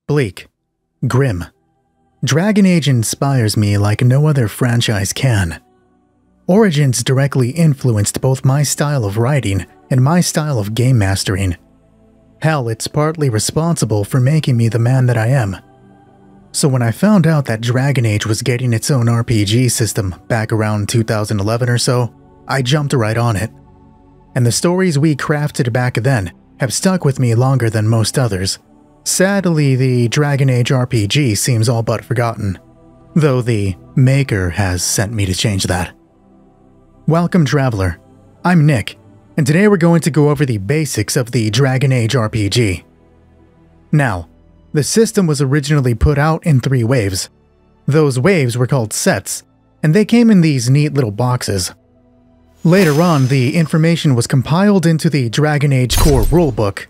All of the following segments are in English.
Bleak. Grim. Dragon Age inspires me like no other franchise can. Origins directly influenced both my style of writing and my style of game mastering. Hell, it's partly responsible for making me the man that I am. So when I found out that Dragon Age was getting its own RPG system back around 2011 or so, I jumped right on it. And the stories we crafted back then have stuck with me longer than most others. Sadly, the Dragon Age RPG seems all but forgotten, though the maker has sent me to change that. Welcome, Traveler. I'm Nick, and today we're going to go over the basics of the Dragon Age RPG. Now, the system was originally put out in 3 waves. Those waves were called sets, and they came in these neat little boxes. Later on, the information was compiled into the Dragon Age core rulebook.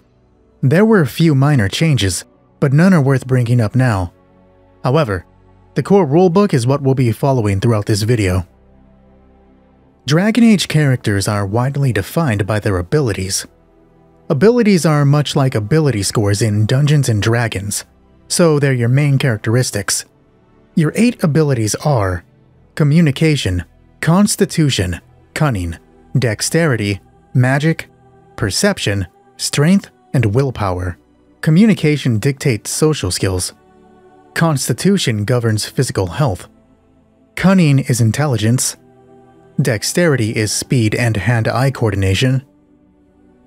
There were a few minor changes, but none are worth bringing up now. However, the core rulebook is what we'll be following throughout this video. Dragon Age characters are widely defined by their abilities. Abilities are much like ability scores in Dungeons & Dragons, so they're your main characteristics. Your 8 abilities are Communication, Constitution, Cunning, Dexterity, Magic, Perception, Strength, and Willpower. Communication dictates social skills. Constitution governs physical health. Cunning is intelligence. Dexterity is speed and hand-eye coordination.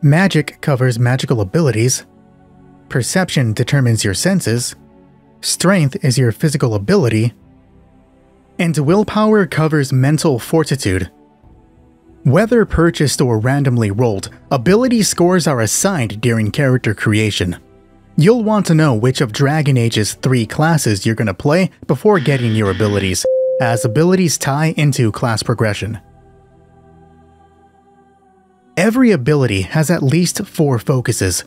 Magic covers magical abilities. Perception determines your senses. Strength is your physical ability. And Willpower covers mental fortitude. Whether purchased or randomly rolled, ability scores are assigned during character creation. You'll want to know which of Dragon Age's 3 classes you're gonna play before getting your abilities, as abilities tie into class progression. Every ability has at least 4 focuses.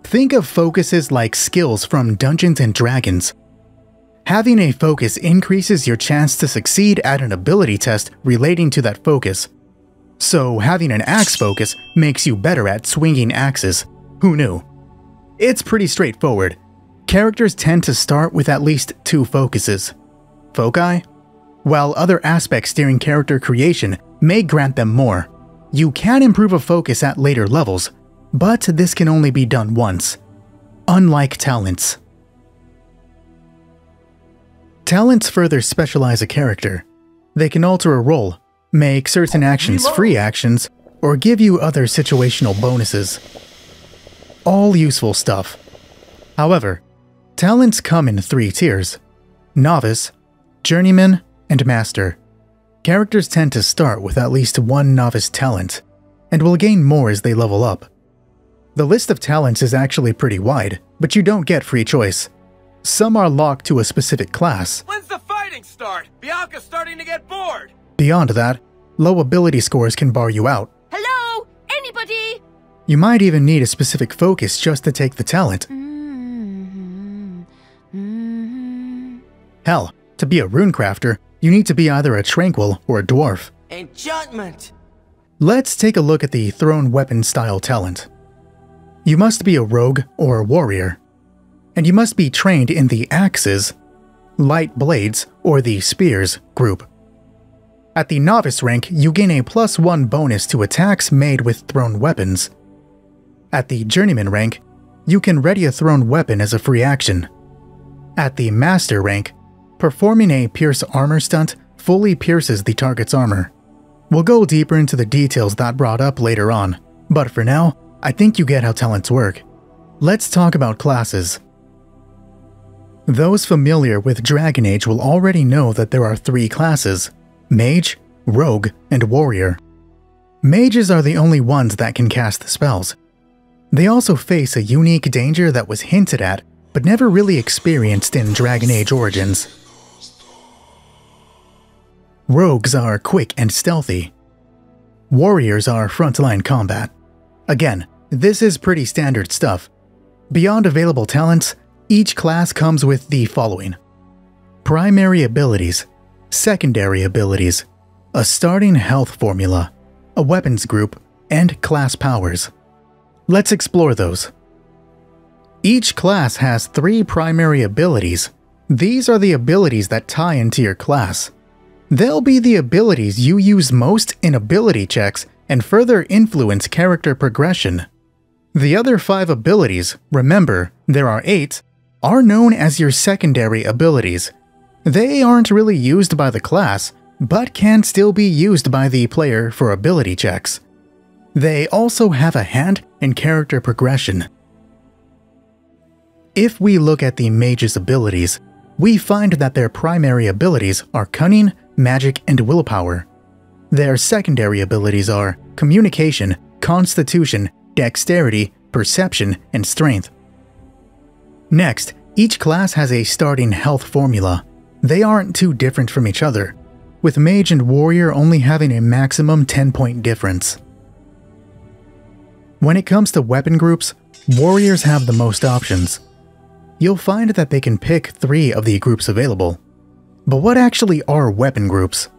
Think of focuses like skills from Dungeons & Dragons. Having a focus increases your chance to succeed at an ability test relating to that focus. So having an axe focus makes you better at swinging axes. Who knew? It's pretty straightforward. Characters tend to start with at least 2 focuses. Foci? While other aspects during character creation may grant them more, you can improve a focus at later levels, but this can only be done once. Unlike talents. Talents further specialize a character. They can alter a role, make certain actions free actions, or give you other situational bonuses. All useful stuff. However, talents come in 3 tiers: Novice, Journeyman, and Master. Characters tend to start with at least 1 Novice talent, and will gain more as they level up. The list of talents is actually pretty wide, but you don't get free choice. Some are locked to a specific class. When's the fighting start? Bianca's starting to get bored! Beyond that, low ability scores can bar you out. Hello? Anybody? You might even need a specific focus just to take the talent. Hell, to be a runecrafter, you need to be either a tranquil or a dwarf. Enchantment! Let's take a look at the thrown weapon style talent. You must be a rogue or a warrior, and you must be trained in the axes, light blades, or the spears group. At the novice rank, you gain a +1 bonus to attacks made with thrown weapons. At the journeyman rank, you can ready a thrown weapon as a free action. At the master rank, performing a pierce armor stunt fully pierces the target's armor. We'll go deeper into the details that brought up later on, but for now, I think you get how talents work. Let's talk about classes. Those familiar with Dragon Age will already know that there are 3 classes: Mage, Rogue, and Warrior. Mages are the only ones that can cast spells. They also face a unique danger that was hinted at, but never really experienced in Dragon Age Origins. Rogues are quick and stealthy. Warriors are frontline combat. Again, this is pretty standard stuff. Beyond available talents, each class comes with the following: primary abilities, secondary abilities, a starting health formula, a weapons group, and class powers. Let's explore those. Each class has 3 primary abilities. These are the abilities that tie into your class. They'll be the abilities you use most in ability checks and further influence character progression. The other 5 abilities, remember, there are 8, are known as your secondary abilities. They aren't really used by the class, but can still be used by the player for ability checks. They also have a hand in character progression. If we look at the mage's abilities, we find that their primary abilities are cunning, magic, and willpower. Their secondary abilities are communication, constitution, dexterity, perception, and strength. Next, each class has a starting health formula. They aren't too different from each other, with mage and warrior only having a maximum 10-point difference. When it comes to weapon groups, warriors have the most options. You'll find that they can pick 3 of the groups available. But what actually are weapon groups?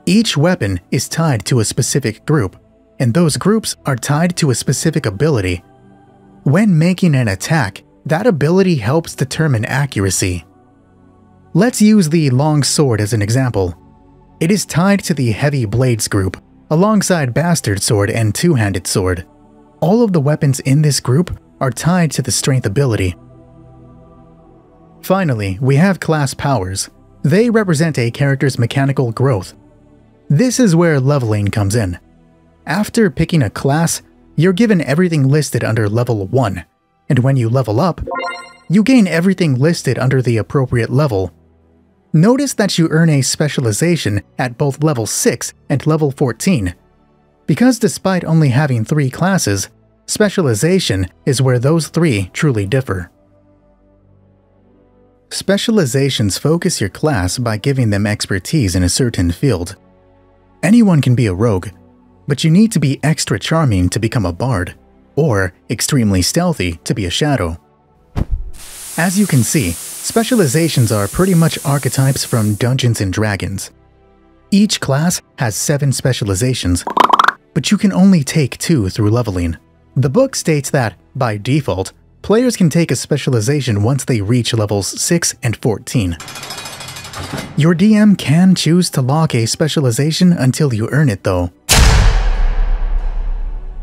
Each weapon is tied to a specific group, and those groups are tied to a specific ability. When making an attack, that ability helps determine accuracy. Let's use the long sword as an example. It is tied to the heavy blades group, alongside bastard sword and two-handed sword. All of the weapons in this group are tied to the strength ability. Finally, we have class powers. They represent a character's mechanical growth. This is where leveling comes in. After picking a class, you're given everything listed under level 1, and when you level up, you gain everything listed under the appropriate level. Notice that you earn a specialization at both level 6 and level 14. Because despite only having 3 classes, specialization is where those 3 truly differ. Specializations focus your class by giving them expertise in a certain field. Anyone can be a rogue, but you need to be extra charming to become a bard, or extremely stealthy to be a shadow. As you can see, specializations are pretty much archetypes from Dungeons & Dragons. Each class has 7 specializations, but you can only take 2 through leveling. The book states that, by default, players can take a specialization once they reach levels 6 and 14. Your DM can choose to lock a specialization until you earn it though.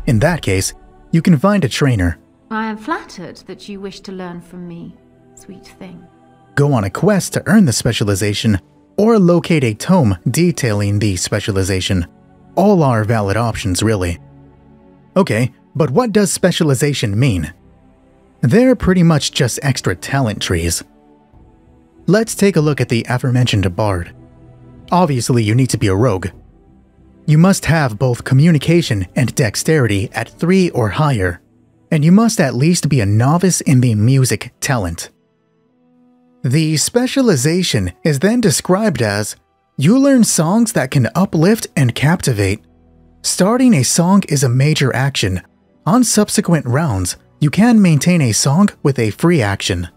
In that case, you can find a trainer, I am flattered that you wish to learn from me, sweet thing. go on a quest to earn the specialization, or locate a tome detailing the specialization. All are valid options, really. Okay, but what does specialization mean? They're pretty much just extra talent trees. Let's take a look at the aforementioned bard. Obviously, you need to be a rogue. You must have both communication and dexterity at 3 or higher, and you must at least be a novice in the music talent. The specialization is then described as, you learn songs that can uplift and captivate. Starting a song is a major action. On subsequent rounds, you can maintain a song with a free action.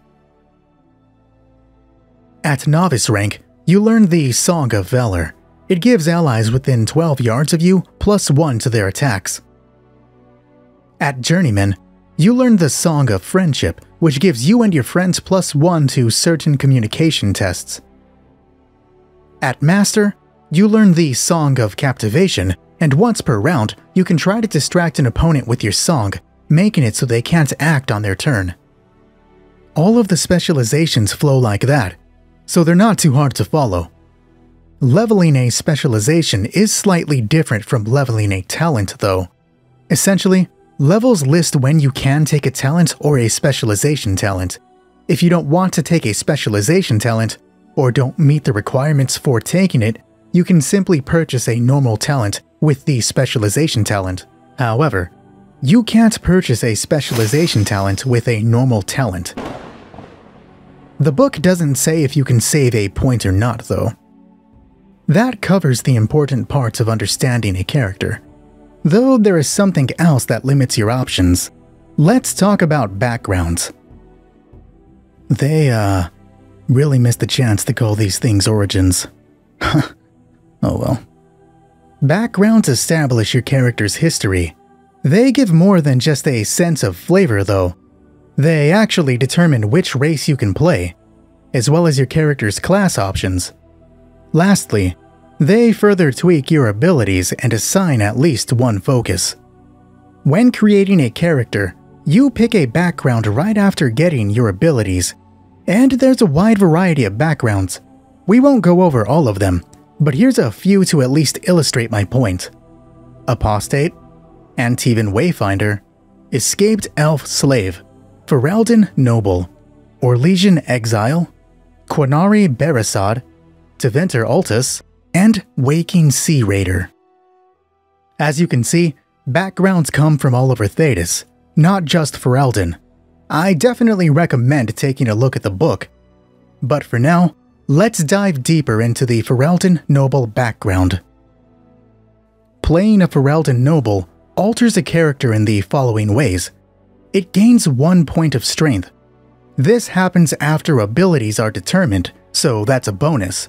At Novice rank, you learn the Song of Valor. It gives allies within 12 yards of you +1 to their attacks. At Journeyman, you learn the Song of Friendship, which gives you and your friends +1 to certain communication tests. At Master, you learn the Song of Captivation, and once per round, you can try to distract an opponent with your song, making it so they can't act on their turn. All of the specializations flow like that, so they're not too hard to follow. Leveling a specialization is slightly different from leveling a talent, though. Essentially, levels list when you can take a talent or a specialization talent. If you don't want to take a specialization talent, or don't meet the requirements for taking it, you can simply purchase a normal talent with the specialization talent. However, you can't purchase a specialization talent with a normal talent. The book doesn't say if you can save a point or not, though. That covers the important parts of understanding a character. Though there is something else that limits your options. Let's talk about backgrounds. They, really missed the chance to call these things origins. Oh well. Backgrounds establish your character's history. They give more than just a sense of flavor, though. They actually determine which race you can play, as well as your character's class options. Lastly, they further tweak your abilities and assign at least one focus. When creating a character, you pick a background right after getting your abilities, and there's a wide variety of backgrounds. We won't go over all of them, but here's a few to at least illustrate my point. Apostate, Antivan Wayfinder, Escaped Elf Slave, Ferelden Noble, Orlesian Exile, Quinari Beresad, Tevinter Altus, and Waking Sea Raider. As you can see, backgrounds come from all over Thedas, not just Ferelden. I definitely recommend taking a look at the book. But for now, let's dive deeper into the Ferelden Noble background. Playing a Ferelden Noble alters a character in the following ways. It gains 1 point of strength. This happens after abilities are determined, so that's a bonus.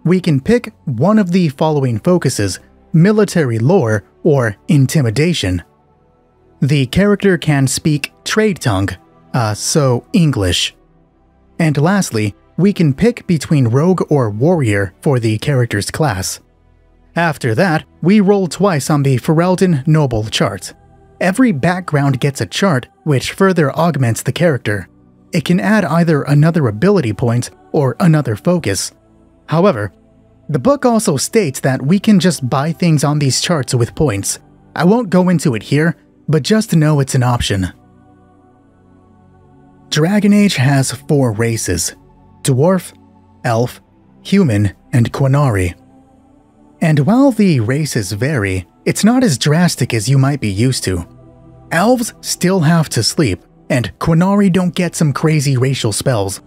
We can pick one of the following focuses: military lore or intimidation. The character can speak trade tongue, so English. And lastly, we can pick between rogue or warrior for the character's class. After that, we roll twice on the Ferelden Noble chart. Every background gets a chart which further augments the character. It can add either another ability point or another focus. However, the book also states that we can just buy things on these charts with points. I won't go into it here, but just know it's an option. Dragon Age has 4 races: Dwarf, Elf, Human, and Quinari. And while the races vary, it's not as drastic as you might be used to. Elves still have to sleep, and Quinari don't get some crazy racial spells.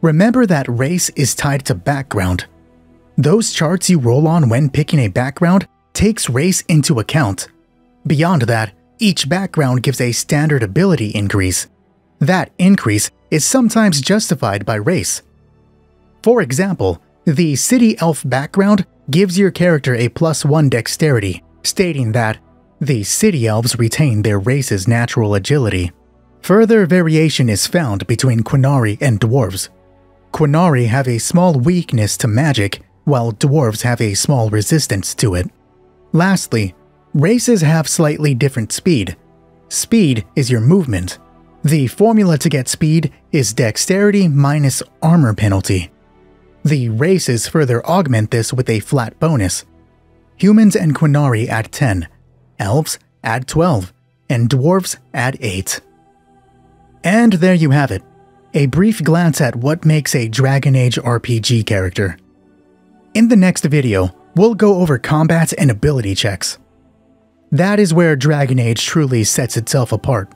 Remember that race is tied to background. Those charts you roll on when picking a background takes race into account. Beyond that, each background gives a standard ability increase. That increase is sometimes justified by race. For example, the City Elf background gives your character a +1 dexterity, stating that the City Elves retain their race's natural agility. Further variation is found between Quinari and Dwarves. Quinari have a small weakness to magic, while Dwarves have a small resistance to it. Lastly, races have slightly different speed. Speed is your movement. The formula to get speed is dexterity minus armor penalty. The races further augment this with a flat bonus. Humans and Quinari add 10, Elves add 12, and Dwarves add 8. And there you have it, a brief glance at what makes a Dragon Age RPG character. In the next video, we'll go over combat and ability checks. That is where Dragon Age truly sets itself apart.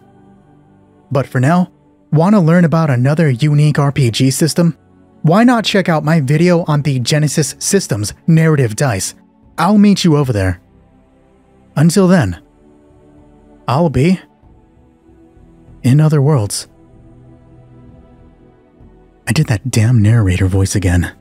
But for now, want to learn about another unique RPG system? Why not check out my video on the Genesis Systems narrative dice? I'll meet you over there. Until then, I'll be in other worlds. I did that damn narrator voice again.